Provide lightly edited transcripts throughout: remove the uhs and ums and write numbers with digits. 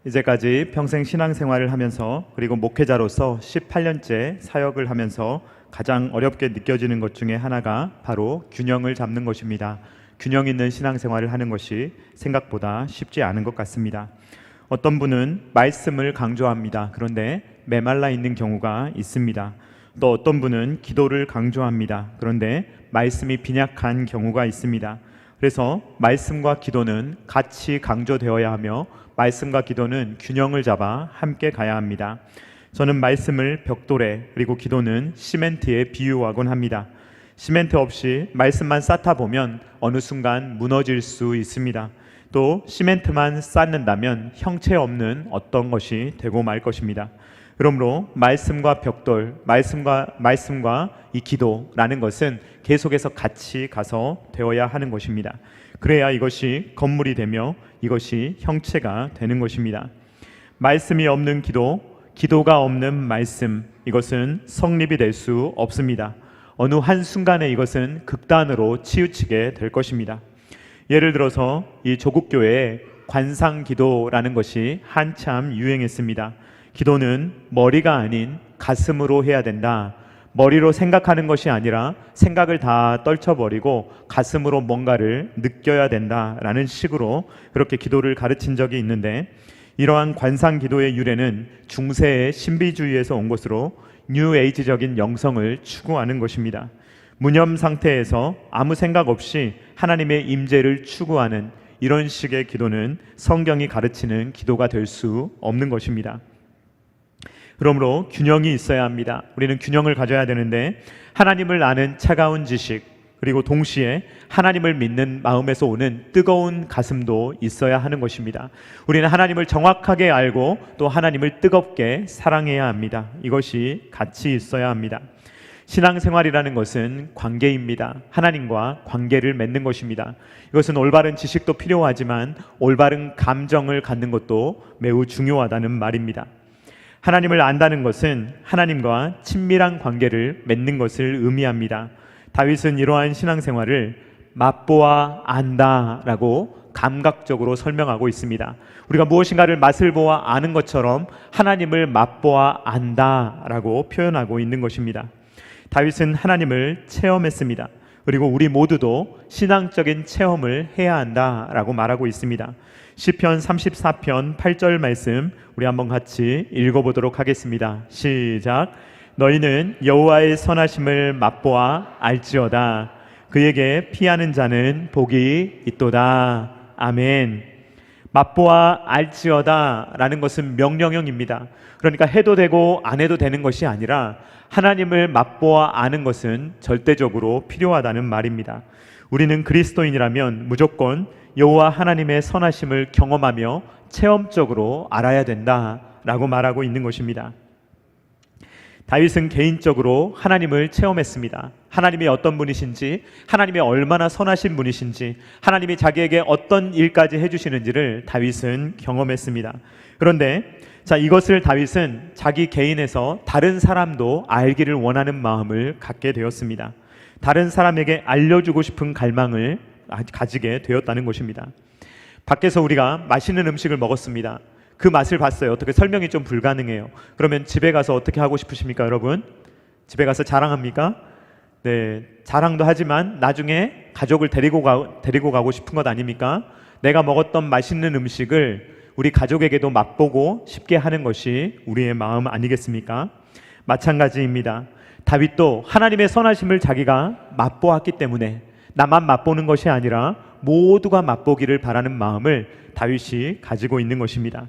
이제까지 평생 신앙생활을 하면서 그리고 목회자로서 18년째 사역을 하면서 가장 어렵게 느껴지는 것 중에 하나가 바로 균형을 잡는 것입니다. 균형 있는 신앙생활을 하는 것이 생각보다 쉽지 않은 것 같습니다. 어떤 분은 말씀을 강조합니다. 그런데 메말라 있는 경우가 있습니다. 또 어떤 분은 기도를 강조합니다. 그런데 말씀이 빈약한 경우가 있습니다. 그래서 말씀과 기도는 같이 강조되어야 하며 말씀과 기도는 균형을 잡아 함께 가야 합니다. 저는 말씀을 벽돌에 그리고 기도는 시멘트에 비유하곤 합니다. 시멘트 없이 말씀만 쌓다 보면 어느 순간 무너질 수 있습니다. 또 시멘트만 쌓는다면 형체 없는 어떤 것이 되고 말 것입니다. 그러므로 말씀과 벽돌, 말씀과 이 기도라는 것은 계속해서 같이 가서 되어야 하는 것입니다. 그래야 이것이 건물이 되며 이것이 형체가 되는 것입니다. 말씀이 없는 기도, 기도가 없는 말씀, 이것은 성립이 될 수 없습니다. 어느 한순간에 이것은 극단으로 치우치게 될 것입니다. 예를 들어서 이 조국교회에 관상기도라는 것이 한참 유행했습니다. 기도는 머리가 아닌 가슴으로 해야 된다. 머리로 생각하는 것이 아니라 생각을 다 떨쳐버리고 가슴으로 뭔가를 느껴야 된다라는 식으로 그렇게 기도를 가르친 적이 있는데, 이러한 관상기도의 유래는 중세의 신비주의에서 온 것으로 뉴에이지적인 영성을 추구하는 것입니다. 무념 상태에서 아무 생각 없이 하나님의 임재를 추구하는 이런 식의 기도는 성경이 가르치는 기도가 될 수 없는 것입니다. 그러므로 균형이 있어야 합니다. 우리는 균형을 가져야 되는데, 하나님을 아는 차가운 지식, 그리고 동시에 하나님을 믿는 마음에서 오는 뜨거운 가슴도 있어야 하는 것입니다. 우리는 하나님을 정확하게 알고 또 하나님을 뜨겁게 사랑해야 합니다. 이것이 같이 있어야 합니다. 신앙생활이라는 것은 관계입니다. 하나님과 관계를 맺는 것입니다. 이것은 올바른 지식도 필요하지만 올바른 감정을 갖는 것도 매우 중요하다는 말입니다. 하나님을 안다는 것은 하나님과 친밀한 관계를 맺는 것을 의미합니다. 다윗은 이러한 신앙생활을 맛보아 안다라고 감각적으로 설명하고 있습니다. 우리가 무엇인가를 맛을 보아 아는 것처럼 하나님을 맛보아 안다라고 표현하고 있는 것입니다. 다윗은 하나님을 체험했습니다. 그리고 우리 모두도 신앙적인 체험을 해야 한다라고 말하고 있습니다. 시편 34편 8절 말씀 우리 한번 같이 읽어보도록 하겠습니다. 시작. 너희는 여호와의 선하심을 맛보아 알지어다. 그에게 피하는 자는 복이 있도다. 아멘. 맛보아 알지어다 라는 것은 명령형입니다. 그러니까 해도 되고 안 해도 되는 것이 아니라 하나님을 맛보아 아는 것은 절대적으로 필요하다는 말입니다. 우리는 그리스도인이라면 무조건 여호와 하나님의 선하심을 경험하며 체험적으로 알아야 된다라고 말하고 있는 것입니다. 다윗은 개인적으로 하나님을 체험했습니다. 하나님이 어떤 분이신지, 하나님이 얼마나 선하신 분이신지, 하나님이 자기에게 어떤 일까지 해주시는지를 다윗은 경험했습니다. 그런데 이것을 다윗은 자기 개인에서 다른 사람도 알기를 원하는 마음을 갖게 되었습니다. 다른 사람에게 알려주고 싶은 갈망을 가지게 되었다는 것입니다. 밖에서 우리가 맛있는 음식을 먹었습니다. 그 맛을 봤어요. 어떻게 설명이 좀 불가능해요. 그러면 집에 가서 어떻게 하고 싶으십니까, 여러분? 집에 가서 자랑합니까? 네, 자랑도 하지만 나중에 가족을 데리고 가고 싶은 것 아닙니까? 내가 먹었던 맛있는 음식을 우리 가족에게도 맛보고 싶게 하는 것이 우리의 마음 아니겠습니까? 마찬가지입니다. 다윗도 하나님의 선하심을 자기가 맛보았기 때문에 나만 맛보는 것이 아니라 모두가 맛보기를 바라는 마음을 다윗이 가지고 있는 것입니다.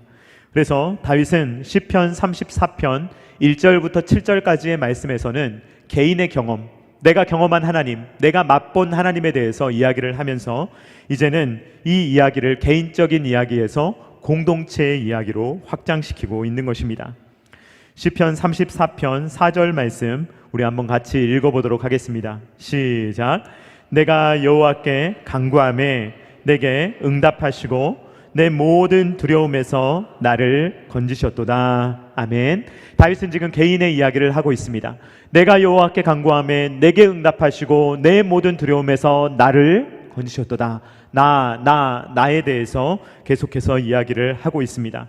그래서 다윗은 시편 34편 1절부터 7절까지의 말씀에서는 개인의 경험, 내가 경험한 하나님, 내가 맛본 하나님에 대해서 이야기를 하면서 이제는 이 이야기를 개인적인 이야기에서 공동체의 이야기로 확장시키고 있는 것입니다. 시편 34편 4절 말씀 우리 한번 같이 읽어보도록 하겠습니다. 시작. 내가 여호와께 간구하매 내게 응답하시고 내 모든 두려움에서 나를 건지셨도다. 아멘. 다윗은 지금 개인의 이야기를 하고 있습니다. 내가 여호와께 간구하매 내게 응답하시고 내 모든 두려움에서 나를 건지셨도다. 나에 대해서 계속해서 이야기를 하고 있습니다.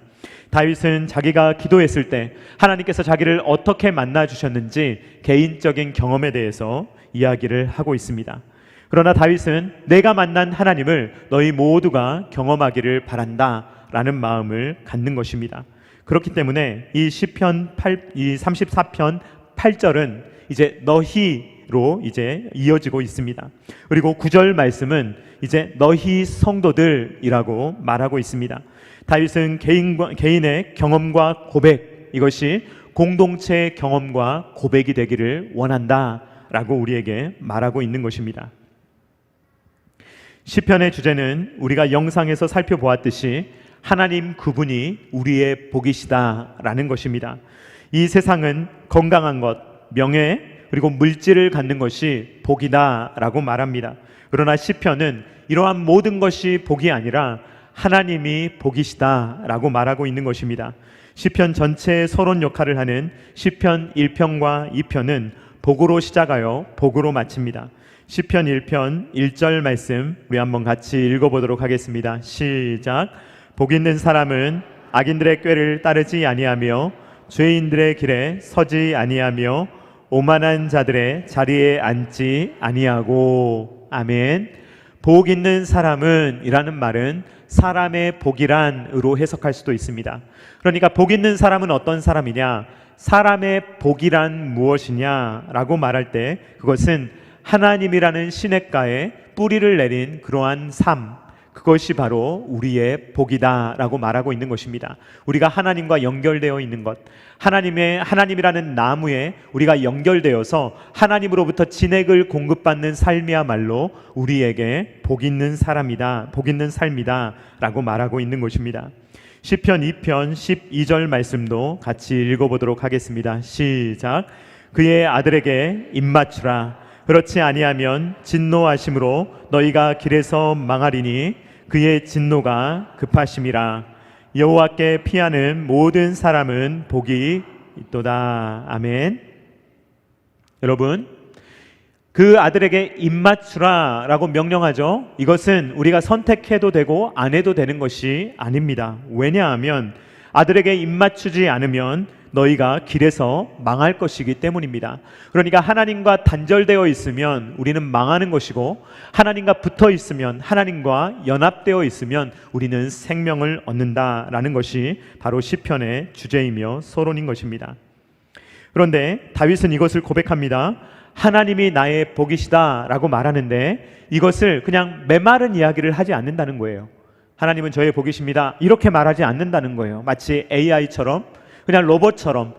다윗은 자기가 기도했을 때 하나님께서 자기를 어떻게 만나 주셨는지 개인적인 경험에 대해서 이야기를 하고 있습니다. 그러나 다윗은 내가 만난 하나님을 너희 모두가 경험하기를 바란다 라는 마음을 갖는 것입니다. 그렇기 때문에 이 시편 34편 8절은 이제 너희로 이제 이어지고 있습니다. 그리고 9절 말씀은 이제 너희 성도들이라고 말하고 있습니다. 다윗은 개인의 경험과 고백, 이것이 공동체의 경험과 고백이 되기를 원한다라고 우리에게 말하고 있는 것입니다. 시편의 주제는 우리가 영상에서 살펴보았듯이 하나님 그분이 우리의 복이시다라는 것입니다. 이 세상은 건강한 것, 명예, 그리고 물질을 갖는 것이 복이다라고 말합니다. 그러나 시편은 이러한 모든 것이 복이 아니라 하나님이 복이시다라고 말하고 있는 것입니다. 시편 전체의 서론 역할을 하는 시편 1편과 2편은 복으로 시작하여 복으로 마칩니다. 시편 1편 1절 말씀 우리 한번 같이 읽어보도록 하겠습니다. 시작. 복 있는 사람은 악인들의 꾀를 따르지 아니하며 죄인들의 길에 서지 아니하며 오만한 자들의 자리에 앉지 아니하고. 아멘. 복 있는 사람은 이라는 말은 사람의 복이란으로 해석할 수도 있습니다. 그러니까 복 있는 사람은 어떤 사람이냐, 사람의 복이란 무엇이냐라고 말할 때 그것은 하나님이라는 시냇가에 뿌리를 내린 그러한 삶, 그것이 바로 우리의 복이다라고 말하고 있는 것입니다. 우리가 하나님과 연결되어 있는 것, 하나님이라는 나무에 우리가 연결되어서 하나님으로부터 진액을 공급받는 삶이야말로 우리에게 복 있는 사람이다, 복 있는 삶이다라고 말하고 있는 것입니다. 시편 2편 12절 말씀도 같이 읽어보도록 하겠습니다. 시작. 그의 아들에게 입맞추라. 그렇지 아니하면 진노하심으로 너희가 길에서 망하리니 그의 진노가 급하심이라. 여호와께 피하는 모든 사람은 복이 있도다. 아멘. 여러분, 그 아들에게 입맞추라 라고 명령하죠. 이것은 우리가 선택해도 되고 안 해도 되는 것이 아닙니다. 왜냐하면 아들에게 입맞추지 않으면 너희가 길에서 망할 것이기 때문입니다. 그러니까 하나님과 단절되어 있으면 우리는 망하는 것이고, 하나님과 붙어 있으면, 하나님과 연합되어 있으면 우리는 생명을 얻는다라는 것이 바로 시편의 주제이며 서론인 것입니다. 그런데 다윗은 이것을 고백합니다. 하나님이 나의 복이시다라고 말하는데 이것을 그냥 메마른 이야기를 하지 않는다는 거예요. 하나님은 저의 복이십니다 이렇게 말하지 않는다는 거예요. 마치 AI처럼, 그냥 로봇처럼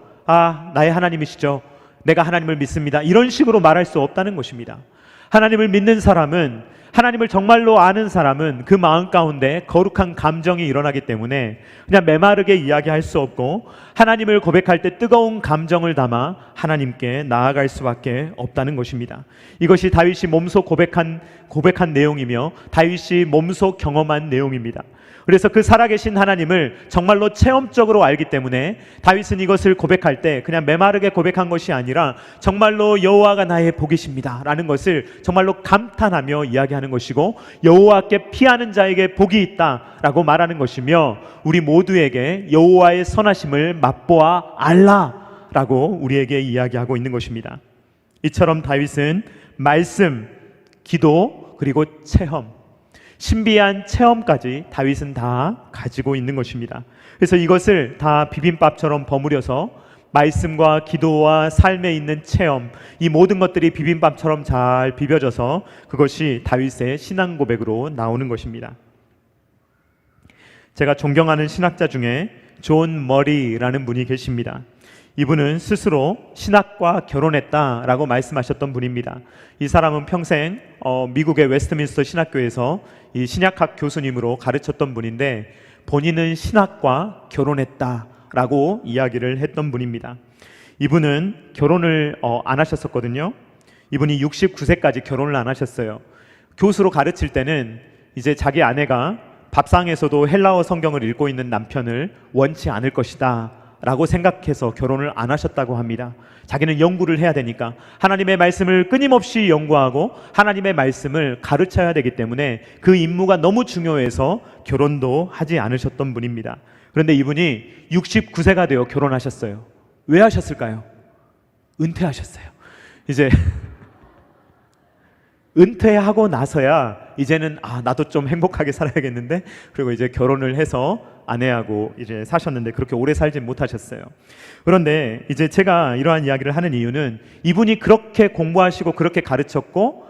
나의 하나님이시죠, 내가 하나님을 믿습니다 이런 식으로 말할 수 없다는 것입니다. 하나님을 믿는 사람은, 하나님을 정말로 아는 사람은 그 마음 가운데 거룩한 감정이 일어나기 때문에 그냥 메마르게 이야기할 수 없고, 하나님을 고백할 때 뜨거운 감정을 담아 하나님께 나아갈 수밖에 없다는 것입니다. 이것이 다윗이 몸소 고백한 내용이며 다윗이 몸소 경험한 내용입니다. 그래서 그 살아계신 하나님을 정말로 체험적으로 알기 때문에 다윗은 이것을 고백할 때 그냥 메마르게 고백한 것이 아니라 정말로 여호와가 나의 복이십니다 라는 것을 정말로 감탄하며 이야기하는 것이고, 여호와께 피하는 자에게 복이 있다 라고 말하는 것이며, 우리 모두에게 여호와의 선하심을 맛보아 알라 라고 우리에게 이야기하고 있는 것입니다. 이처럼 다윗은 말씀, 기도, 그리고 체험, 신비한 체험까지 다윗은 다 가지고 있는 것입니다. 그래서 이것을 다 비빔밥처럼 버무려서 말씀과 기도와 삶에 있는 체험, 이 모든 것들이 비빔밥처럼 잘 비벼져서 그것이 다윗의 신앙 고백으로 나오는 것입니다. 제가 존경하는 신학자 중에 존 머리라는 분이 계십니다. 이분은 스스로 신학과 결혼했다라고 말씀하셨던 분입니다. 이 사람은 평생 미국의 웨스트민스터 신학교에서 이 신약학 교수님으로 가르쳤던 분인데, 본인은 신학과 결혼했다라고 이야기를 했던 분입니다. 이분은 결혼을 안 하셨었거든요. 이분이 69세까지 결혼을 안 하셨어요. 교수로 가르칠 때는 이제 자기 아내가 밥상에서도 헬라어 성경을 읽고 있는 남편을 원치 않을 것이다 라고 생각해서 결혼을 안 하셨다고 합니다. 자기는 연구를 해야 되니까, 하나님의 말씀을 끊임없이 연구하고 하나님의 말씀을 가르쳐야 되기 때문에 그 임무가 너무 중요해서 결혼도 하지 않으셨던 분입니다. 그런데 이분이 69세가 되어 결혼하셨어요. 왜 하셨을까요? 은퇴하셨어요. 이제 은퇴하고 나서야 이제는 나도 좀 행복하게 살아야겠는데, 그리고 이제 결혼을 해서 아내하고 이제 사셨는데 그렇게 오래 살진 못하셨어요. 그런데 이제 제가 이러한 이야기를 하는 이유는 이분이 그렇게 공부하시고 그렇게 가르쳤고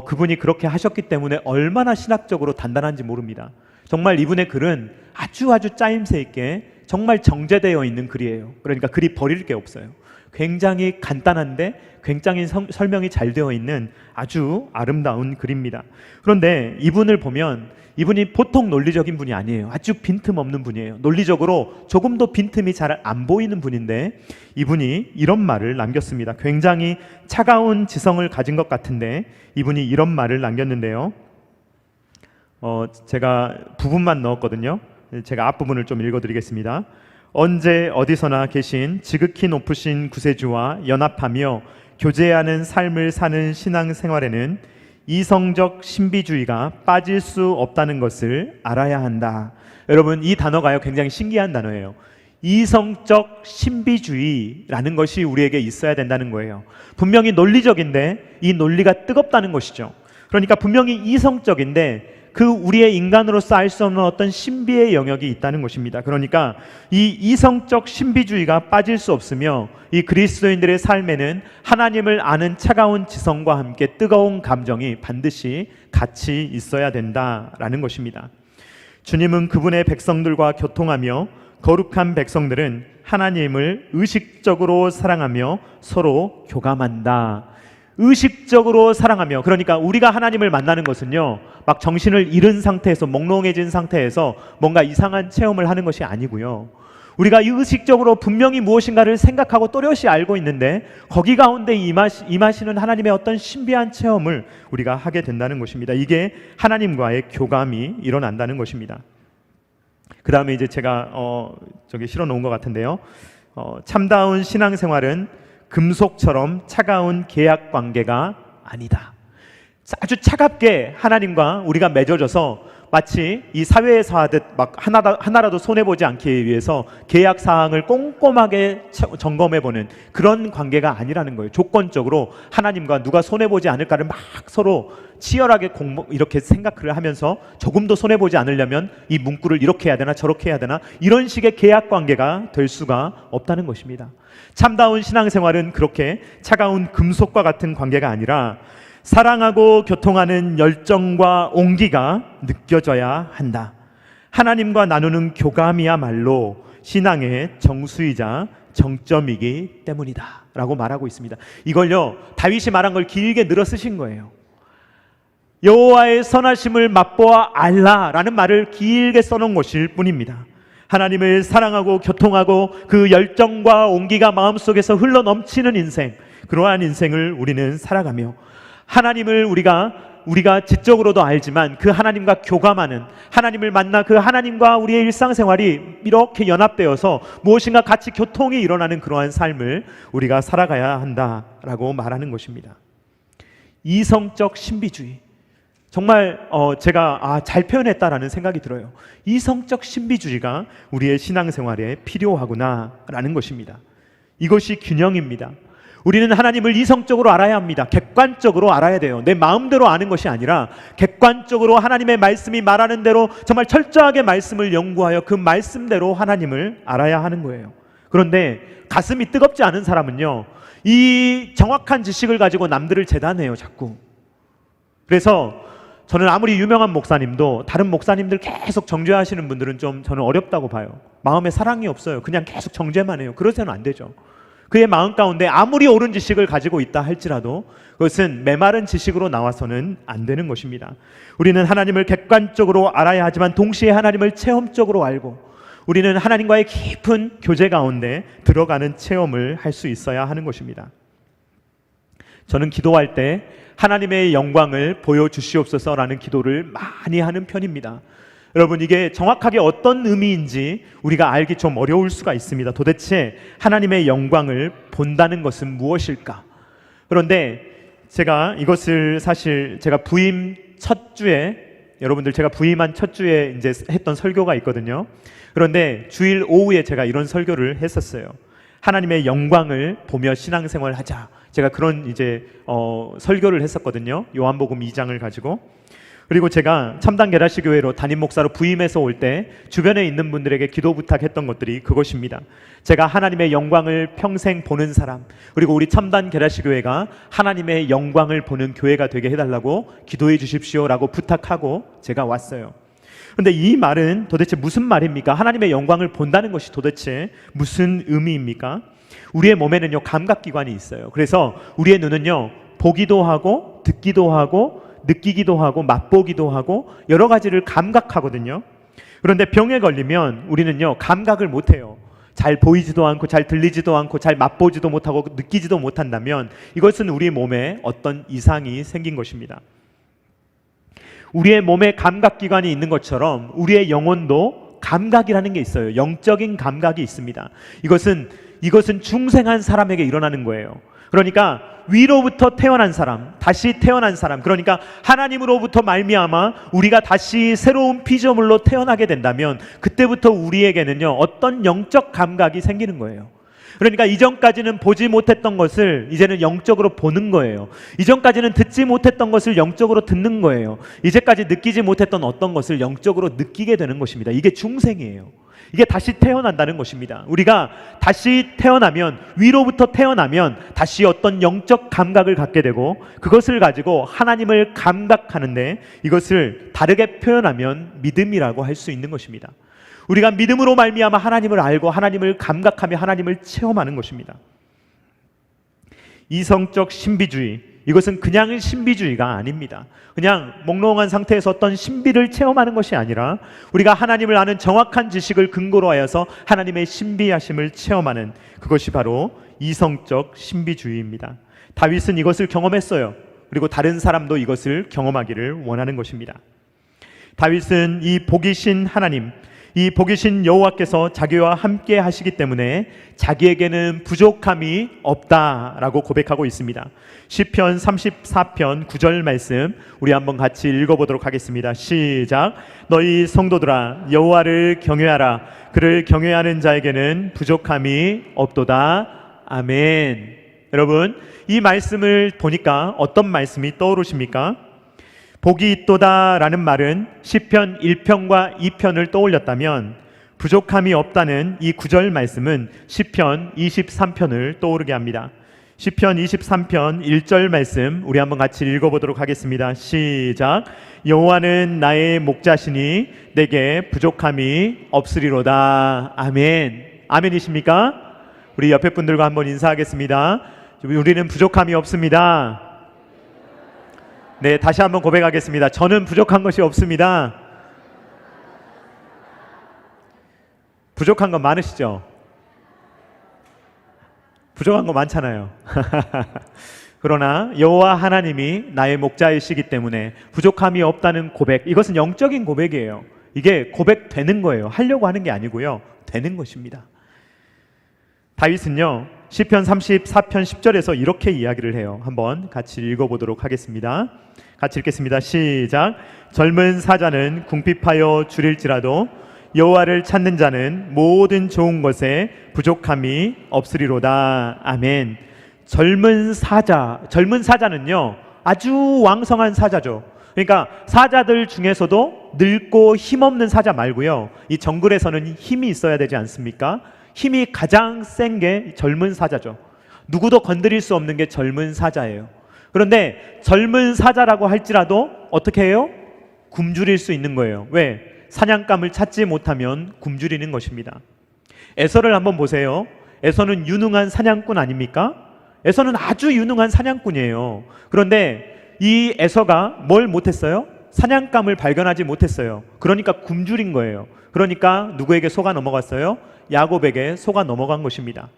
그분이 그렇게 하셨기 때문에 얼마나 신학적으로 단단한지 모릅니다. 정말 이분의 글은 아주 짜임새 있게 정말 정제되어 있는 글이에요. 그러니까 글이 버릴 게 없어요. 굉장히 간단한데 굉장히 설명이 잘 되어 있는 아주 아름다운 글입니다. 그런데 이분을 보면 이분이 보통 논리적인 분이 아니에요. 아주 빈틈없는 분이에요. 논리적으로 조금도 빈틈이 잘 안 보이는 분인데 이분이 이런 말을 남겼습니다. 굉장히 차가운 지성을 가진 것 같은데 이분이 이런 말을 남겼는데요. 제가 부분만 넣었거든요. 제가 앞부분을 좀 읽어드리겠습니다. 언제 어디서나 계신 지극히 높으신 구세주와 연합하며 교제하는 삶을 사는 신앙생활에는 이성적 신비주의가 빠질 수 없다는 것을 알아야 한다. 여러분, 이 단어가요 굉장히 신기한 단어예요. 이성적 신비주의라는 것이 우리에게 있어야 된다는 거예요. 분명히 논리적인데 이 논리가 뜨겁다는 것이죠. 그러니까 분명히 이성적인데 그 우리의 인간으로서 알 수 없는 어떤 신비의 영역이 있다는 것입니다. 그러니까 이 이성적 신비주의가 빠질 수 없으며 이 그리스도인들의 삶에는 하나님을 아는 차가운 지성과 함께 뜨거운 감정이 반드시 같이 있어야 된다라는 것입니다. 주님은 그분의 백성들과 교통하며 거룩한 백성들은 하나님을 의식적으로 사랑하며 서로 교감한다. 의식적으로 사랑하며, 그러니까 우리가 하나님을 만나는 것은요 막 정신을 잃은 상태에서 몽롱해진 상태에서 뭔가 이상한 체험을 하는 것이 아니고요, 우리가 의식적으로 분명히 무엇인가를 생각하고 또렷이 알고 있는데 거기 가운데 임하시는 하나님의 어떤 신비한 체험을 우리가 하게 된다는 것입니다. 이게 하나님과의 교감이 일어난다는 것입니다. 그 다음에 이제 제가 저기 실어 놓은 것 같은데요, 참다운 신앙생활은 금속처럼 차가운 계약 관계가 아니다. 아주 차갑게 하나님과 우리가 맺어져서 마치 이 사회에서 하듯 막 하나라도 손해보지 않기 위해서 계약 사항을 꼼꼼하게 점검해보는 그런 관계가 아니라는 거예요. 조건적으로 하나님과 누가 손해보지 않을까를 막 서로 치열하게 이렇게 생각을 하면서 조금도 손해보지 않으려면 이 문구를 이렇게 해야 되나 저렇게 해야 되나 이런 식의 계약 관계가 될 수가 없다는 것입니다. 참다운 신앙생활은 그렇게 차가운 금속과 같은 관계가 아니라 사랑하고 교통하는 열정과 온기가 느껴져야 한다. 하나님과 나누는 교감이야말로 신앙의 정수이자 정점이기 때문이다 라고 말하고 있습니다. 이걸요 다윗이 말한 걸 길게 늘어 쓰신 거예요. 여호와의 선하심을 맛보아 알라라는 말을 길게 써놓은 것일 뿐입니다. 하나님을 사랑하고 교통하고 그 열정과 온기가 마음속에서 흘러넘치는 인생, 그러한 인생을 우리는 살아가며 하나님을 우리가 지적으로도 알지만 그 하나님과 교감하는, 하나님을 만나 그 하나님과 우리의 일상생활이 이렇게 연합되어서 무엇인가 같이 교통이 일어나는 그러한 삶을 우리가 살아가야 한다라고 말하는 것입니다. 이성적 신비주의, 정말 제가 잘 표현했다라는 생각이 들어요. 이성적 신비주의가 우리의 신앙생활에 필요하구나라는 것입니다. 이것이 균형입니다. 우리는 하나님을 이성적으로 알아야 합니다. 객관적으로 알아야 돼요. 내 마음대로 아는 것이 아니라 객관적으로 하나님의 말씀이 말하는 대로 정말 철저하게 말씀을 연구하여 그 말씀대로 하나님을 알아야 하는 거예요. 그런데 가슴이 뜨겁지 않은 사람은요 이 정확한 지식을 가지고 남들을 재단해요 자꾸. 그래서 저는 아무리 유명한 목사님도 다른 목사님들 계속 정죄하시는 분들은 좀 저는 어렵다고 봐요. 마음에 사랑이 없어요. 그냥 계속 정죄만 해요. 그러서는 안 되죠. 그의 마음 가운데 아무리 옳은 지식을 가지고 있다 할지라도 그것은 메마른 지식으로 나와서는 안 되는 것입니다. 우리는 하나님을 객관적으로 알아야 하지만 동시에 하나님을 체험적으로 알고 우리는 하나님과의 깊은 교제 가운데 들어가는 체험을 할 수 있어야 하는 것입니다. 저는 기도할 때 하나님의 영광을 보여주시옵소서라는 기도를 많이 하는 편입니다. 여러분, 이게 정확하게 어떤 의미인지 우리가 알기 좀 어려울 수가 있습니다. 도대체 하나님의 영광을 본다는 것은 무엇일까? 그런데 제가 이것을 사실 제가 부임 첫 주에 여러분들 제가 부임한 첫 주에 이제 했던 설교가 있거든요. 그런데 주일 오후에 제가 이런 설교를 했었어요. 하나님의 영광을 보며 신앙생활을 하자. 제가 그런 이제 설교를 했었거든요. 요한복음 2장을 가지고. 그리고 제가 참단 게라시 교회로 담임 목사로 부임해서 올 때 주변에 있는 분들에게 기도 부탁했던 것들이 그것입니다. 제가 하나님의 영광을 평생 보는 사람, 그리고 우리 참단 게라시 교회가 하나님의 영광을 보는 교회가 되게 해달라고 기도해 주십시오라고 부탁하고 제가 왔어요. 그런데 이 말은 도대체 무슨 말입니까? 하나님의 영광을 본다는 것이 도대체 무슨 의미입니까? 우리의 몸에는요, 감각기관이 있어요. 그래서 우리의 눈은요, 보기도 하고 듣기도 하고 느끼기도 하고 맛보기도 하고 여러 가지를 감각하거든요. 그런데 병에 걸리면 우리는요, 감각을 못해요. 잘 보이지도 않고 잘 들리지도 않고 잘 맛보지도 못하고 느끼지도 못한다면 이것은 우리 몸에 어떤 이상이 생긴 것입니다. 우리의 몸에 감각기관이 있는 것처럼 우리의 영혼도 감각이라는 게 있어요. 영적인 감각이 있습니다. 이것은 중생한 사람에게 일어나는 거예요. 그러니까 위로부터 태어난 사람, 다시 태어난 사람, 그러니까 하나님으로부터 말미암아 우리가 다시 새로운 피조물로 태어나게 된다면 그때부터 우리에게는요, 어떤 영적 감각이 생기는 거예요. 그러니까 이전까지는 보지 못했던 것을 이제는 영적으로 보는 거예요. 이전까지는 듣지 못했던 것을 영적으로 듣는 거예요. 이제까지 느끼지 못했던 어떤 것을 영적으로 느끼게 되는 것입니다. 이게 중생이에요. 이게 다시 태어난다는 것입니다. 우리가 다시 태어나면, 위로부터 태어나면 다시 어떤 영적 감각을 갖게 되고 그것을 가지고 하나님을 감각하는데, 이것을 다르게 표현하면 믿음이라고 할 수 있는 것입니다. 우리가 믿음으로 말미암아 하나님을 알고 하나님을 감각하며 하나님을 체험하는 것입니다. 이성적 신비주의, 이것은 그냥 신비주의가 아닙니다. 그냥 몽롱한 상태에서 어떤 신비를 체험하는 것이 아니라 우리가 하나님을 아는 정확한 지식을 근거로 하여서 하나님의 신비하심을 체험하는, 그것이 바로 이성적 신비주의입니다. 다윗은 이것을 경험했어요. 그리고 다른 사람도 이것을 경험하기를 원하는 것입니다. 다윗은 이 복이신 하나님, 이 복이신 여호와께서 자기와 함께 하시기 때문에 자기에게는 부족함이 없다라고 고백하고 있습니다. 시편 34편 9절 말씀 우리 한번 같이 읽어보도록 하겠습니다. 시작. 너희 성도들아 여호와를 경외하라. 그를 경외하는 자에게는 부족함이 없도다. 아멘. 여러분, 이 말씀을 보니까 어떤 말씀이 떠오르십니까? 복이 있도다 라는 말은 시편 1편과 2편을 떠올렸다면, 부족함이 없다는 이 9절 말씀은 시편 23편을 떠오르게 합니다. 시편 23편 1절 말씀 우리 한번 같이 읽어보도록 하겠습니다. 시작. 여호와는 나의 목자시니 내게 부족함이 없으리로다. 아멘. 아멘이십니까? 우리 옆에 분들과 한번 인사하겠습니다. 우리는 부족함이 없습니다. 네, 다시 한번 고백하겠습니다. 저는 부족한 것이 없습니다. 부족한 거 많으시죠? 부족한 거 많잖아요. 그러나 여호와 하나님이 나의 목자이시기 때문에 부족함이 없다는 고백, 이것은 영적인 고백이에요. 이게 고백되는 거예요. 하려고 하는 게 아니고요, 되는 것입니다. 다윗은요, 시편 34편 10절에서 이렇게 이야기를 해요. 한번 같이 읽어보도록 하겠습니다. 같이 읽겠습니다. 시작. 젊은 사자는 궁핍하여 줄일지라도 여호와를 찾는 자는 모든 좋은 것에 부족함이 없으리로다. 아멘. 젊은 사자는요, 아주 왕성한 사자죠. 그러니까 사자들 중에서도 늙고 힘없는 사자 말고요, 이 정글에서는 힘이 있어야 되지 않습니까? 힘이 가장 센 게 젊은 사자죠. 누구도 건드릴 수 없는 게 젊은 사자예요. 그런데 젊은 사자라고 할지라도 어떻게 해요? 굶주릴 수 있는 거예요. 왜? 사냥감을 찾지 못하면 굶주리는 것입니다. 에서를 한번 보세요. 에서는 유능한 사냥꾼 아닙니까? 에서는 아주 유능한 사냥꾼이에요. 그런데 이 에서가 뭘 못했어요? 사냥감을 발견하지 못했어요. 그러니까 굶주린 거예요. 그러니까 누구에게 속아 넘어갔어요? 야곱에게 속아 넘어간 것입니다.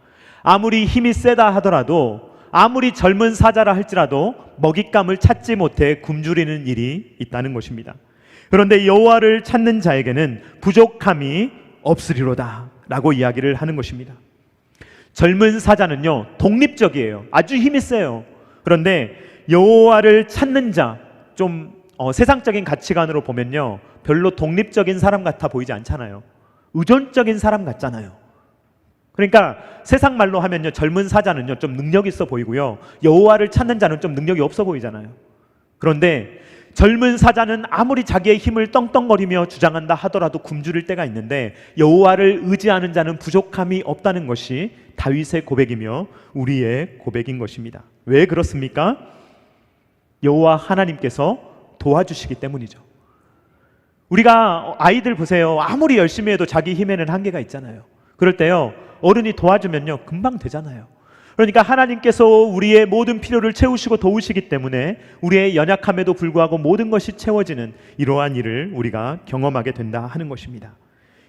아무리 힘이 세다 하더라도, 아무리 젊은 사자라 할지라도 먹잇감을 찾지 못해 굶주리는 일이 있다는 것입니다. 그런데 여호와를 찾는 자에게는 부족함이 없으리로다 라고 이야기를 하는 것입니다. 젊은 사자는요, 독립적이에요. 아주 힘이 세요. 그런데 여호와를 찾는 자, 좀 세상적인 가치관으로 보면요, 별로 독립적인 사람 같아 보이지 않잖아요. 의존적인 사람 같잖아요. 그러니까 세상 말로 하면요, 젊은 사자는요 좀 능력 있어 보이고요, 여호와를 찾는 자는 좀 능력이 없어 보이잖아요. 그런데 젊은 사자는 아무리 자기의 힘을 떵떵거리며 주장한다 하더라도 굶주릴 때가 있는데, 여호와를 의지하는 자는 부족함이 없다는 것이 다윗의 고백이며 우리의 고백인 것입니다. 왜 그렇습니까? 여호와 하나님께서 도와주시기 때문이죠. 우리가 아이들 보세요. 아무리 열심히 해도 자기 힘에는 한계가 있잖아요. 그럴 때요, 어른이 도와주면요 금방 되잖아요. 그러니까 하나님께서 우리의 모든 필요를 채우시고 도우시기 때문에 우리의 연약함에도 불구하고 모든 것이 채워지는 이러한 일을 우리가 경험하게 된다 하는 것입니다.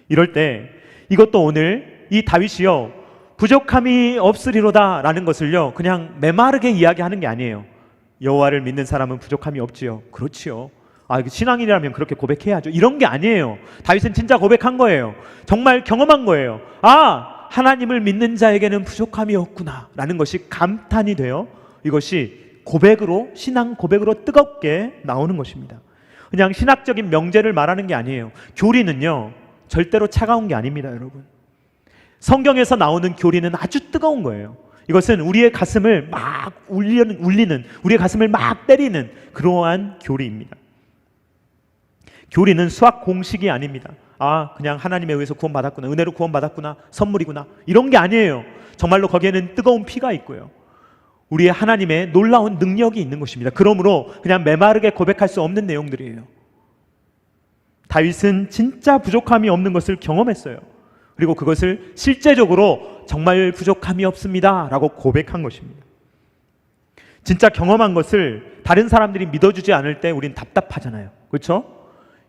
이럴 때 이것도 오늘 이 다윗이요, 부족함이 없으리로다 라는 것을요 그냥 메마르게 이야기하는 게 아니에요. 여호와를 믿는 사람은 부족함이 없지요. 그렇지요. 신앙인이라면 그렇게 고백해야죠. 이런 게 아니에요. 다윗은 진짜 고백한 거예요. 정말 경험한 거예요. 하나님을 믿는 자에게는 부족함이 없구나 라는 것이 감탄이 되어 이것이 고백으로, 신앙 고백으로 뜨겁게 나오는 것입니다. 그냥 신학적인 명제를 말하는 게 아니에요. 교리는요 절대로 차가운 게 아닙니다, 여러분. 성경에서 나오는 교리는 아주 뜨거운 거예요. 이것은 우리의 가슴을 막 울리는, 우리의 가슴을 막 때리는 그러한 교리입니다. 교리는 수학 공식이 아닙니다. 그냥 하나님에 의해서 구원받았구나, 은혜로 구원받았구나, 선물이구나, 이런 게 아니에요. 정말로 거기에는 뜨거운 피가 있고요, 우리의 하나님의 놀라운 능력이 있는 것입니다. 그러므로 그냥 메마르게 고백할 수 없는 내용들이에요. 다윗은 진짜 부족함이 없는 것을 경험했어요. 그리고 그것을 실제적으로 정말 부족함이 없습니다 라고 고백한 것입니다. 진짜 경험한 것을 다른 사람들이 믿어주지 않을 때 우린 답답하잖아요. 그렇죠?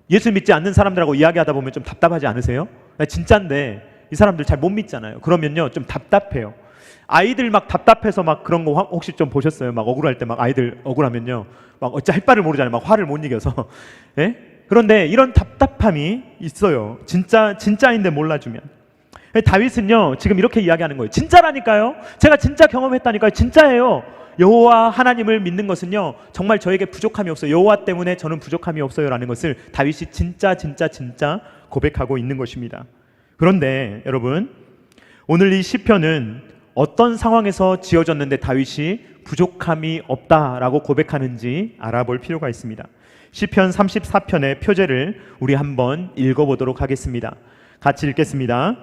예수 믿지 않는 사람들하고 이야기하다 보면 좀 답답하지 않으세요? 나 진짜인데 이 사람들 잘 못 믿잖아요. 그러면요 좀 답답해요. 아이들 막 답답해서 막 그런 거 혹시 좀 보셨어요? 막 억울할 때 막 아이들 억울하면요 막 어찌 할 바를 모르잖아요. 막 화를 못 이겨서. 예? 그런데 이런 답답함이 있어요. 진짜인데 몰라주면. 다윗은요 지금 이렇게 이야기하는 거예요. 진짜라니까요. 제가 진짜 경험했다니까요. 진짜예요. 여호와 하나님을 믿는 것은요 정말 저에게 부족함이 없어요. 여호와 때문에 저는 부족함이 없어요 라는 것을 다윗이 진짜 고백하고 있는 것입니다. 그런데 여러분, 오늘 이 시편은 어떤 상황에서 지어졌는데 다윗이 부족함이 없다라고 고백하는지 알아볼 필요가 있습니다. 시편 34편의 표제를 우리 한번 읽어보도록 하겠습니다. 같이 읽겠습니다.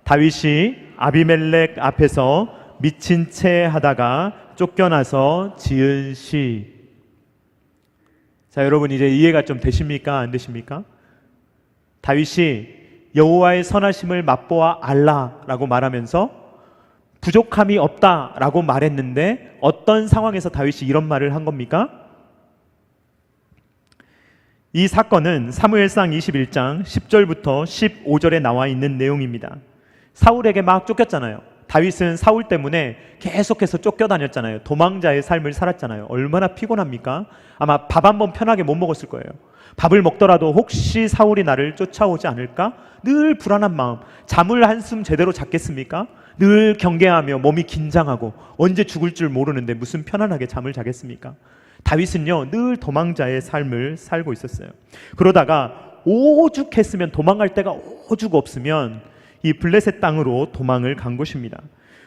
다윗이 아비멜렉 앞에서 미친 채 하다가 쫓겨나서 지은 시. 자, 여러분 이제 이해가 좀 되십니까? 안 되십니까? 다윗이 여호와의 선하심을 맛보아 알라라고 말하면서 부족함이 없다라고 말했는데 어떤 상황에서 다윗이 이런 말을 한 겁니까? 이 사건은 사무엘상 21장 10절부터 15절에 나와 있는 내용입니다. 사울에게 막 쫓겼잖아요. 다윗은 사울 때문에 계속해서 쫓겨다녔잖아요. 도망자의 삶을 살았잖아요. 얼마나 피곤합니까? 아마 밥 한 번 편하게 못 먹었을 거예요. 밥을 먹더라도 혹시 사울이 나를 쫓아오지 않을까? 늘 불안한 마음. 잠을 한숨 제대로 잤겠습니까? 늘 경계하며 몸이 긴장하고 언제 죽을 줄 모르는데 무슨 편안하게 잠을 자겠습니까? 다윗은요 늘 도망자의 삶을 살고 있었어요. 그러다가 오죽했으면, 도망갈 데가 오죽 없으면 이 블레셋 땅으로 도망을 간 것입니다.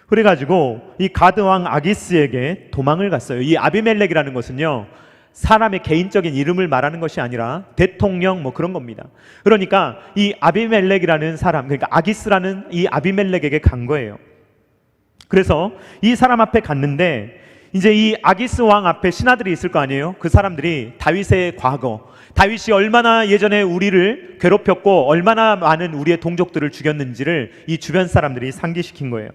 그래가지고 이 가드 왕 아기스에게 도망을 갔어요. 이 아비멜렉이라는 것은요 사람의 개인적인 이름을 말하는 것이 아니라 대통령 뭐 그런 겁니다. 그러니까 이 아비멜렉이라는 사람, 그러니까 아기스라는 이 아비멜렉에게 간 거예요. 그래서 이 사람 앞에 갔는데 이제 이 아기스 왕 앞에 신하들이 있을 거 아니에요. 그 사람들이 다윗의 과거, 다윗이 얼마나 예전에 우리를 괴롭혔고 얼마나 많은 우리의 동족들을 죽였는지를 이 주변 사람들이 상기시킨 거예요.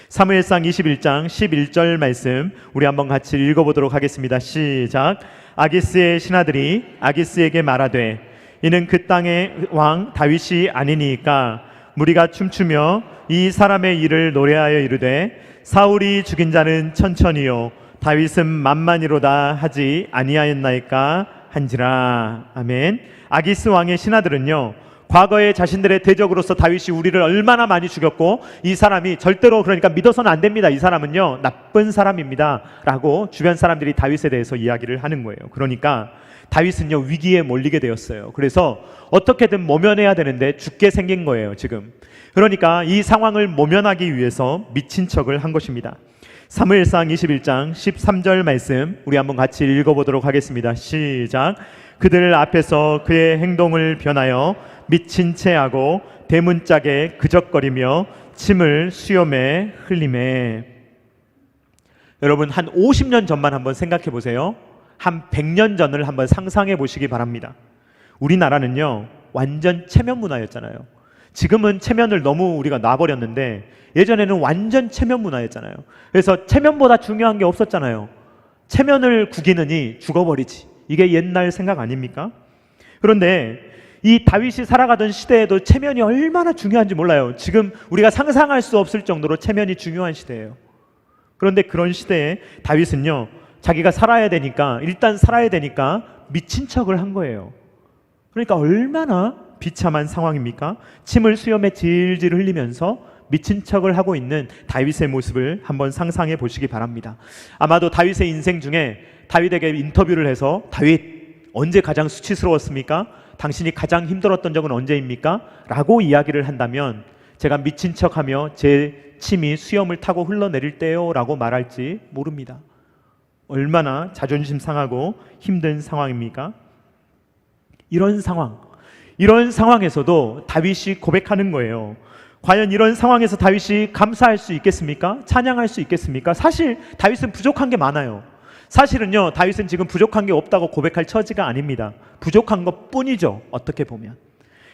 사무엘상 21장 11절 말씀 우리 한번 같이 읽어보도록 하겠습니다. 시작. 아기스의 신하들이 아기스에게 말하되 이는 그 땅의 왕 다윗이 아니니까 무리가 춤추며 이 사람의 일을 노래하여 이르되 사울이 죽인 자는 천천히요 다윗은 만만이로다 하지 아니하였나이까 한지라. 아멘. 아기스 왕의 신하들은요 과거에 자신들의 대적으로서 다윗이 우리를 얼마나 많이 죽였고 이 사람이 절대로 그러니까 믿어서는 안 됩니다. 이 사람은요 나쁜 사람입니다 라고 주변 사람들이 다윗에 대해서 이야기를 하는 거예요. 그러니까 다윗은요 위기에 몰리게 되었어요. 그래서 어떻게든 모면해야 되는데 죽게 생긴 거예요 지금. 그러니까 이 상황을 모면하기 위해서 미친 척을 한 것입니다. 사무엘상 21장 13절 말씀 우리 한번 같이 읽어보도록 하겠습니다. 시작. 그들 앞에서 그의 행동을 변하여 미친 채 하고 대문짝에 그적거리며 침을 수염에 흘리매. 여러분 한 50년 전만 한번 생각해 보세요. 한 100년 전을 한번 상상해 보시기 바랍니다. 우리나라는요 완전 체면 문화였잖아요. 지금은 체면을 너무 우리가 놔버렸는데 예전에는 완전 체면 문화였잖아요. 그래서 체면보다 중요한 게 없었잖아요. 체면을 구기느니 죽어버리지. 이게 옛날 생각 아닙니까? 그런데 이 다윗이 살아가던 시대에도 체면이 얼마나 중요한지 몰라요. 지금 우리가 상상할 수 없을 정도로 체면이 중요한 시대예요. 그런데 그런 시대에 다윗은요 자기가 살아야 되니까 일단 살아야 되니까 미친 척을 한 거예요. 그러니까 얼마나 비참한 상황입니까? 침을 수염에 질질 흘리면서 미친 척을 하고 있는 다윗의 모습을 한번 상상해 보시기 바랍니다. 아마도 다윗의 인생 중에 다윗에게 인터뷰를 해서 다윗 언제 가장 수치스러웠습니까? 당신이 가장 힘들었던 적은 언제입니까? 라고 이야기를 한다면 제가 미친 척하며 제 침이 수염을 타고 흘러내릴 때요 라고 말할지 모릅니다. 얼마나 자존심 상하고 힘든 상황입니까? 이런 상황에서도 다윗이 고백하는 거예요. 과연 이런 상황에서 다윗이 감사할 수 있겠습니까? 찬양할 수 있겠습니까? 사실 다윗은 부족한 게 많아요. 사실은요 다윗은 지금 부족한 게 없다고 고백할 처지가 아닙니다. 부족한 것 뿐이죠 어떻게 보면.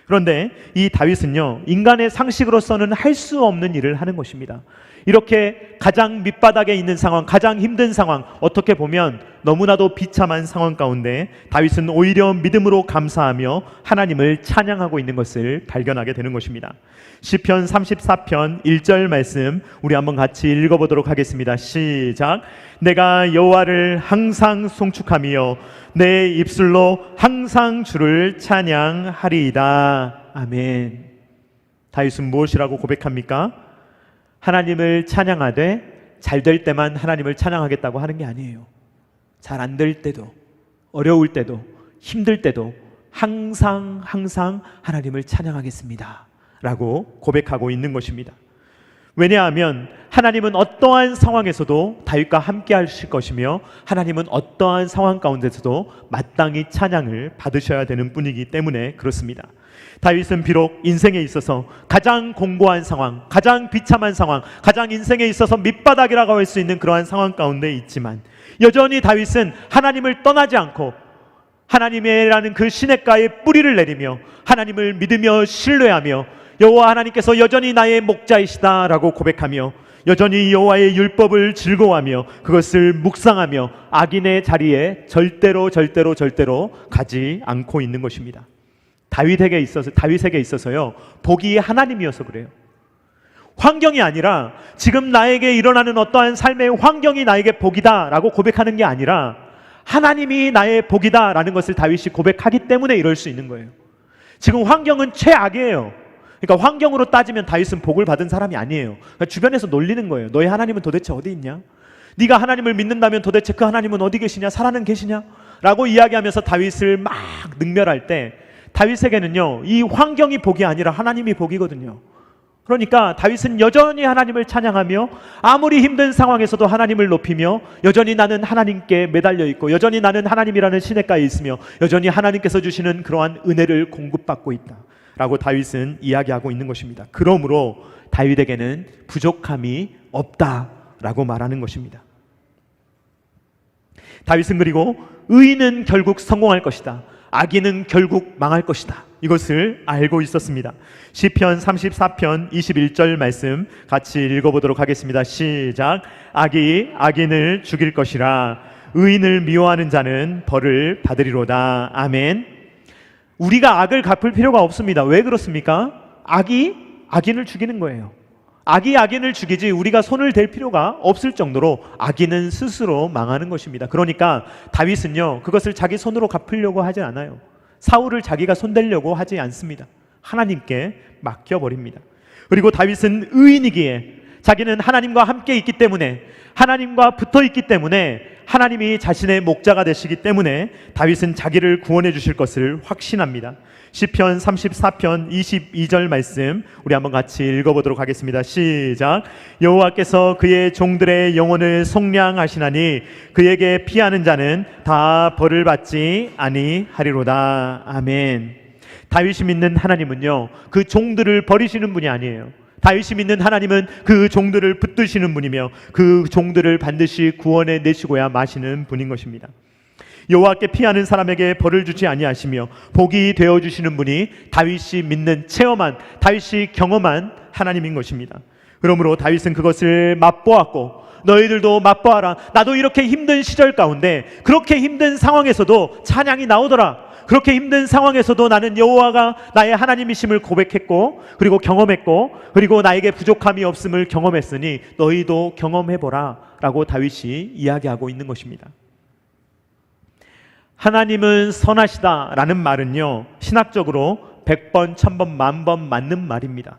그런데 이 다윗은요 인간의 상식으로서는 할 수 없는 일을 하는 것입니다. 이렇게 가장 밑바닥에 있는 상황, 가장 힘든 상황, 어떻게 보면 너무나도 비참한 상황 가운데 다윗은 오히려 믿음으로 감사하며 하나님을 찬양하고 있는 것을 발견하게 되는 것입니다. 시편 34편 1절 말씀 우리 한번 같이 읽어보도록 하겠습니다. 시작. 내가 여호와를 항상 송축하며 내 입술로 항상 주를 찬양하리이다. 아멘. 다윗은 무엇이라고 고백합니까? 하나님을 찬양하되 잘 될 때만 하나님을 찬양하겠다고 하는 게 아니에요. 잘 안 될 때도 어려울 때도 힘들 때도 항상 하나님을 찬양하겠습니다 라고 고백하고 있는 것입니다. 왜냐하면 하나님은 어떠한 상황에서도 다윗과 함께 하실 것이며 하나님은 어떠한 상황 가운데서도 마땅히 찬양을 받으셔야 되는 분이기 때문에 그렇습니다. 다윗은 비록 인생에 있어서 가장 공고한 상황, 가장 비참한 상황, 가장 인생에 있어서 밑바닥이라고 할 수 있는 그러한 상황 가운데 있지만 여전히 다윗은 하나님을 떠나지 않고 하나님이라는 그 시냇가에 뿌리를 내리며 하나님을 믿으며 신뢰하며 여호와 하나님께서 여전히 나의 목자이시다라고 고백하며 여전히 여호와의 율법을 즐거워하며 그것을 묵상하며 악인의 자리에 절대로 가지 않고 있는 것입니다. 다윗에게 있어서요 복이 하나님이어서 그래요. 환경이 아니라 지금 나에게 일어나는 어떠한 삶의 환경이 나에게 복이다 라고 고백하는 게 아니라 하나님이 나의 복이다 라는 것을 다윗이 고백하기 때문에 이럴 수 있는 거예요. 지금 환경은 최악이에요. 그러니까 환경으로 따지면 다윗은 복을 받은 사람이 아니에요. 그러니까 주변에서 놀리는 거예요. 너의 하나님은 도대체 어디 있냐? 네가 하나님을 믿는다면 도대체 그 하나님은 어디 계시냐? 살아는 계시냐? 라고 이야기하면서 다윗을 막 능멸할 때 다윗에게는요 이 환경이 복이 아니라 하나님이 복이거든요. 그러니까 다윗은 여전히 하나님을 찬양하며 아무리 힘든 상황에서도 하나님을 높이며 여전히 나는 하나님께 매달려 있고 여전히 나는 하나님이라는 시냇가에 있으며 여전히 하나님께서 주시는 그러한 은혜를 공급받고 있다 라고 다윗은 이야기하고 있는 것입니다. 그러므로 다윗에게는 부족함이 없다라고 말하는 것입니다. 다윗은 그리고 의인은 결국 성공할 것이다, 악인은 결국 망할 것이다, 이것을 알고 있었습니다. 시편 34편 21절 말씀 같이 읽어보도록 하겠습니다. 시작. 악이 악인을 죽일 것이라 의인을 미워하는 자는 벌을 받으리로다. 아멘. 우리가 악을 갚을 필요가 없습니다. 왜 그렇습니까? 악이 악인을 죽이는 거예요. 악이 악인을 죽이지 우리가 손을 댈 필요가 없을 정도로 악인은 스스로 망하는 것입니다. 그러니까 다윗은요 그것을 자기 손으로 갚으려고 하지 않아요. 사울을 자기가 손대려고 하지 않습니다. 하나님께 맡겨버립니다. 그리고 다윗은 의인이기에 자기는 하나님과 함께 있기 때문에, 하나님과 붙어 있기 때문에, 하나님이 자신의 목자가 되시기 때문에 다윗은 자기를 구원해 주실 것을 확신합니다. 시편 34편 22절 말씀 우리 한번 같이 읽어보도록 하겠습니다. 시작. 여호와께서 그의 종들의 영혼을 속량하시나니 그에게 피하는 자는 다 벌을 받지 아니하리로다. 아멘. 다윗이 믿는 하나님은요, 그 종들을 버리시는 분이 아니에요. 다윗이 믿는 하나님은 그 종들을 붙드시는 분이며 그 종들을 반드시 구원해 내시고야 마시는 분인 것입니다. 여호와께 피하는 사람에게 벌을 주지 아니하시며 복이 되어 주시는 분이 다윗이 믿는, 체험한, 다윗이 경험한 하나님인 것입니다. 그러므로 다윗은 그것을 맛보았고, 너희들도 맛보아라. 나도 이렇게 힘든 시절 가운데, 그렇게 힘든 상황에서도 찬양이 나오더라. 그렇게 힘든 상황에서도 나는 여호와가 나의 하나님이심을 고백했고, 그리고 경험했고, 그리고 나에게 부족함이 없음을 경험했으니 너희도 경험해보라 라고 다윗이 이야기하고 있는 것입니다. 하나님은 선하시다 라는 말은요, 신학적으로 100번, 1000번, 10,000번 맞는 말입니다.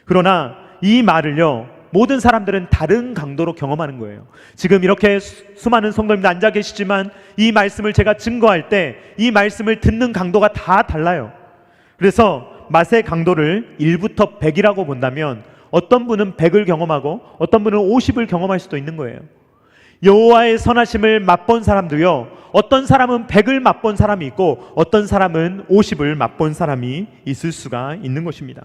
그러나 이 말을요, 모든 사람들은 다른 강도로 경험하는 거예요. 지금 이렇게 수많은 성도님들 앉아 계시지만 이 말씀을 제가 증거할 때 이 말씀을 듣는 강도가 다 달라요. 그래서 맛의 강도를 1부터 100이라고 본다면 어떤 분은 100을 경험하고 어떤 분은 50을 경험할 수도 있는 거예요. 여호와의 선하심을 맛본 사람도요, 어떤 사람은 100을 맛본 사람이 있고 어떤 사람은 50을 맛본 사람이 있을 수가 있는 것입니다.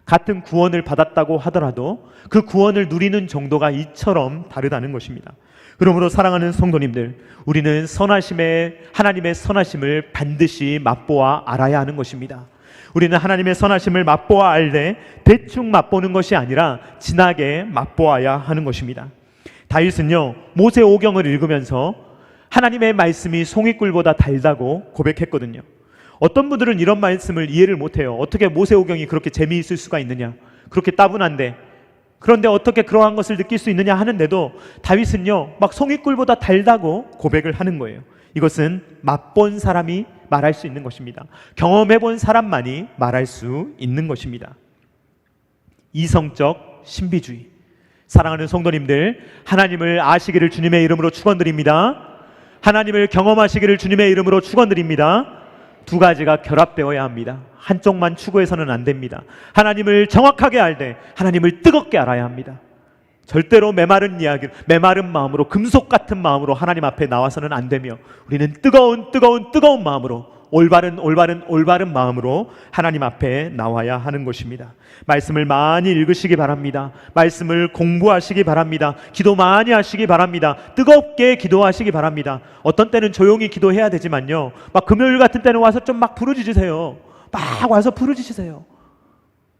같은 구원을 받았다고 하더라도 그 구원을 누리는 정도가 이처럼 다르다는 것입니다. 그러므로 사랑하는 성도님들, 우리는 하나님의 선하심을 반드시 맛보아 알아야 하는 것입니다. 우리는 하나님의 선하심을 맛보아 알되 대충 맛보는 것이 아니라 진하게 맛보아야 하는 것입니다. 다윗은요, 모세오경을 읽으면서 하나님의 말씀이 송이꿀보다 달다고 고백했거든요. 어떤 분들은 이런 말씀을 이해를 못해요. 어떻게 모세오경이 그렇게 재미있을 수가 있느냐, 그렇게 따분한데, 그런데 어떻게 그러한 것을 느낄 수 있느냐 하는데도 다윗은요, 막 송이꿀보다 달다고 고백을 하는 거예요. 이것은 맛본 사람이 말할 수 있는 것입니다. 경험해본 사람만이 말할 수 있는 것입니다. 이성적 신비주의. 사랑하는 성도님들, 하나님을 아시기를 주님의 이름으로 축원드립니다. 하나님을 경험하시기를 주님의 이름으로 축원드립니다. 두 가지가 결합되어야 합니다. 한쪽만 추구해서는 안 됩니다. 하나님을 정확하게 알되 하나님을 뜨겁게 알아야 합니다. 절대로 메마른 마음으로, 금속 같은 마음으로 하나님 앞에 나와서는 안 되며, 우리는 뜨거운 마음으로, 올바른 마음으로 하나님 앞에 나와야 하는 것입니다. 말씀을 많이 읽으시기 바랍니다. 말씀을 공부하시기 바랍니다. 기도 많이 하시기 바랍니다. 뜨겁게 기도하시기 바랍니다. 어떤 때는 조용히 기도해야 되지만요, 막 금요일 같은 때는 와서 좀 막 부르짖으세요. 막 와서 부르짖으세요.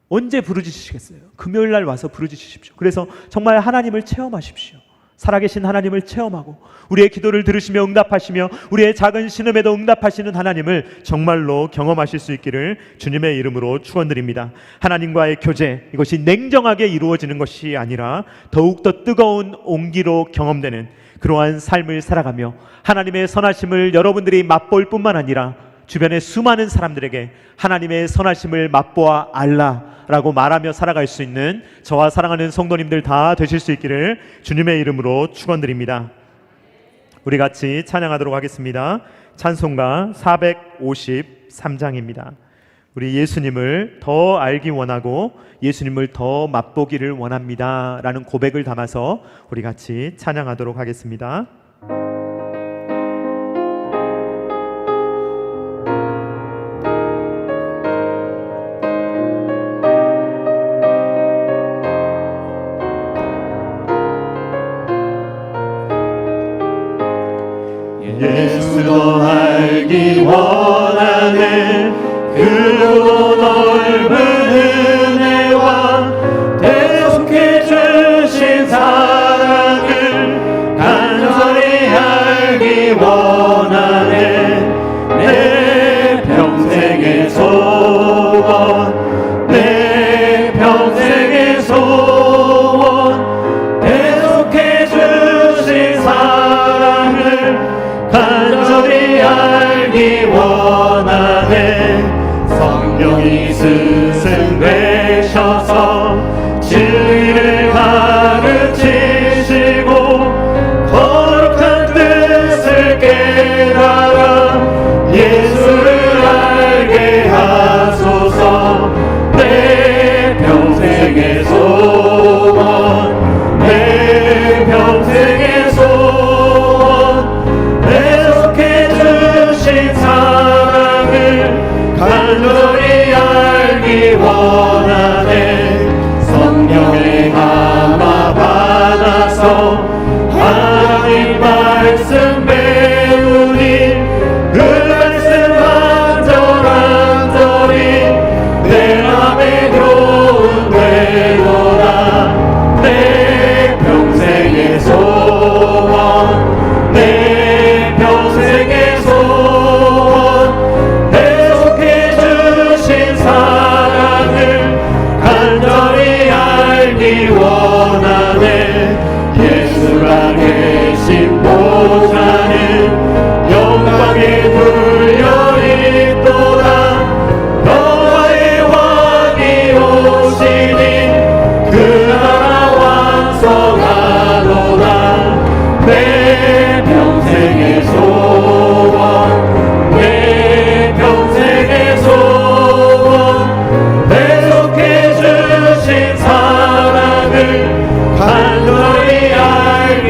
언제 부르짖으시겠어요? 금요일 날 와서 부르짖으십시오. 그래서 정말 하나님을 체험하십시오. 살아계신 하나님을 체험하고 우리의 기도를 들으시며 응답하시며 우리의 작은 신음에도 응답하시는 하나님을 정말로 경험하실 수 있기를 주님의 이름으로 축원드립니다. 하나님과의 교제, 이것이 냉정하게 이루어지는 것이 아니라 더욱더 뜨거운 온기로 경험되는 그러한 삶을 살아가며 하나님의 선하심을 여러분들이 맛볼 뿐만 아니라 주변의 수많은 사람들에게 하나님의 선하심을 맛보아 알라라고 말하며 살아갈 수 있는 저와 사랑하는 성도님들 다 되실 수 있기를 주님의 이름으로 축원드립니다. 우리 같이 찬양하도록 하겠습니다. 찬송가 453장입니다. 우리 예수님을 더 알기 원하고 예수님을 더 맛보기를 원합니다 라는 고백을 담아서 우리 같이 찬양하도록 하겠습니다. 예수 더 알기 원하네. 그 넓은 은혜와 대속해 주신 사랑을 간절히 알기 원하네. 내 평생의 소원, 내 평생의 소원, 대속해 주신 사랑을 간절히 알기 원하네. 성령이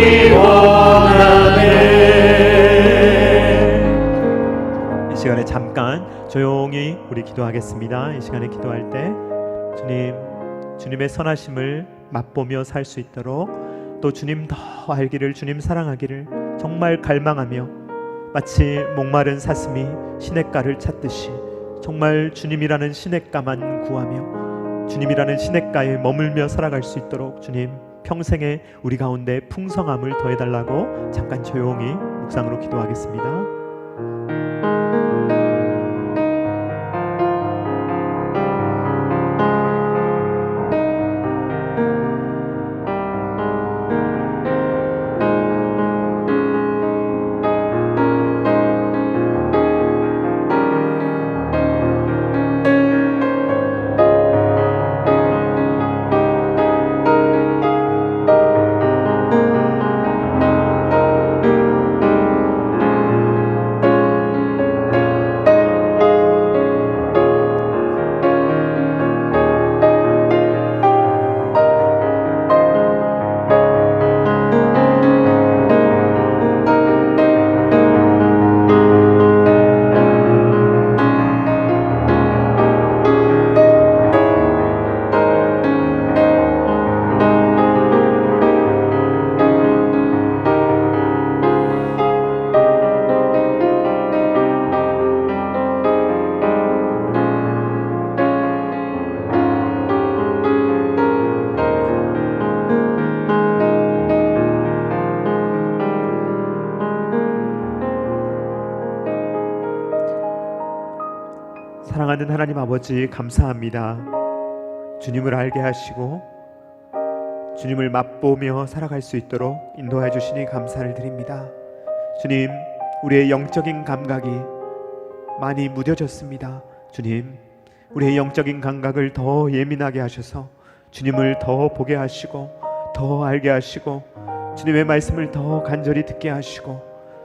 알기 원하네. 이 시간에 잠깐 조용히 우리 기도하겠습니다. 이 시간에 기도할 때 주님의 선하심을 맛보며 살 수 있도록, 또 주님 더 알기를, 주님 사랑하기를 정말 갈망하며 마치 목마른 사슴이 시냇가를 찾듯이 정말 주님이라는 시냇가만 구하며 주님이라는 시냇가에 머물며 살아갈 수 있도록 주님 평생에 우리 가운데 풍성함을 더해달라고 잠깐 조용히 묵상으로 기도하겠습니다. 사랑하는 하나님 아버지, 감사합니다. 주님을 알게 하시고 주님을 맛보며 살아갈 수 있도록 인도해 주시니 감사를 드립니다. 주님, 우리의 영적인 감각이 많이 무뎌졌습니다. 주님, 우리의 영적인 감각을 더 예민하게 하셔서 주님을 더 보게 하시고 더 알게 하시고 주님의 말씀을 더 간절히 듣게 하시고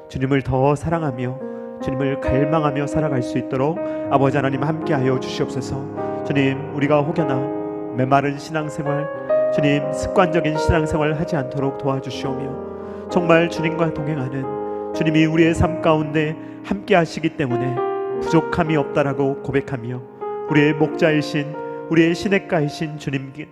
주님을 더 사랑하며 주님을 갈망하며 살아갈 수 있도록 아버지 하나님 함께하여 주시옵소서. 주님, 우리가 혹여나 메마른 신앙생활, 주님 습관적인 신앙생활 하지 않도록 도와주시오며 정말 주님과 동행하는 주님이 우리의 삶 가운데 함께하시기 때문에 부족함이 없다라고 고백하며 우리의 목자이신, 우리의 시냇가이신 주님께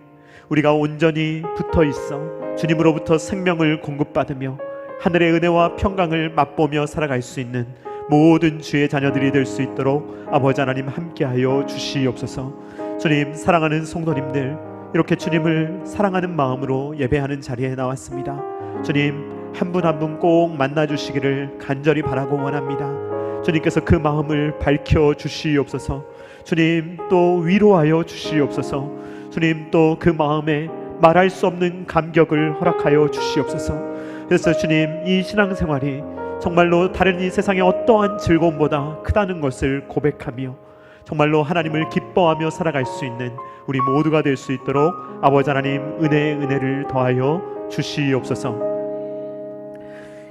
우리가 온전히 붙어있어 주님으로부터 생명을 공급받으며 하늘의 은혜와 평강을 맛보며 살아갈 수 있는 모든 주의 자녀들이 될 수 있도록 아버지 하나님 함께하여 주시옵소서. 주님, 사랑하는 성도님들, 이렇게 주님을 사랑하는 마음으로 예배하는 자리에 나왔습니다. 주님, 한 분 한 분 꼭 만나주시기를 간절히 바라고 원합니다. 주님께서 그 마음을 밝혀 주시옵소서. 주님, 또 위로하여 주시옵소서. 주님, 또 그 마음에 말할 수 없는 감격을 허락하여 주시옵소서. 그래서 주님, 이 신앙생활이 정말로 다른 이 세상의 어떠한 즐거움보다 크다는 것을 고백하며 정말로 하나님을 기뻐하며 살아갈 수 있는 우리 모두가 될 수 있도록 아버지 하나님 은혜를 더하여 주시옵소서.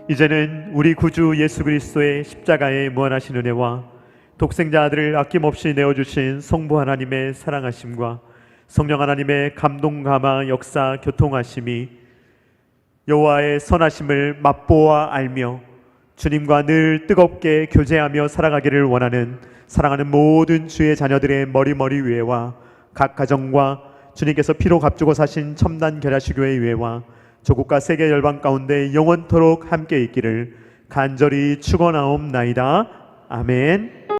이제는 우리 구주 예수 그리스도의 십자가의 무한하신 은혜와 독생자 아들을 아낌없이 내어주신 성부 하나님의 사랑하심과 성령 하나님의 감동 감화 역사 교통하심이 여호와의 선하심을 맛보아 알며 주님과 늘 뜨겁게 교제하며 살아가기를 원하는 사랑하는 모든 주의 자녀들의 머리 위에와 각 가정과 주님께서 피로 값주고 사신 첨단 계라시교회 위에와 조국과 세계 열방 가운데 영원토록 함께 있기를 간절히 축원하옵나이다. 아멘.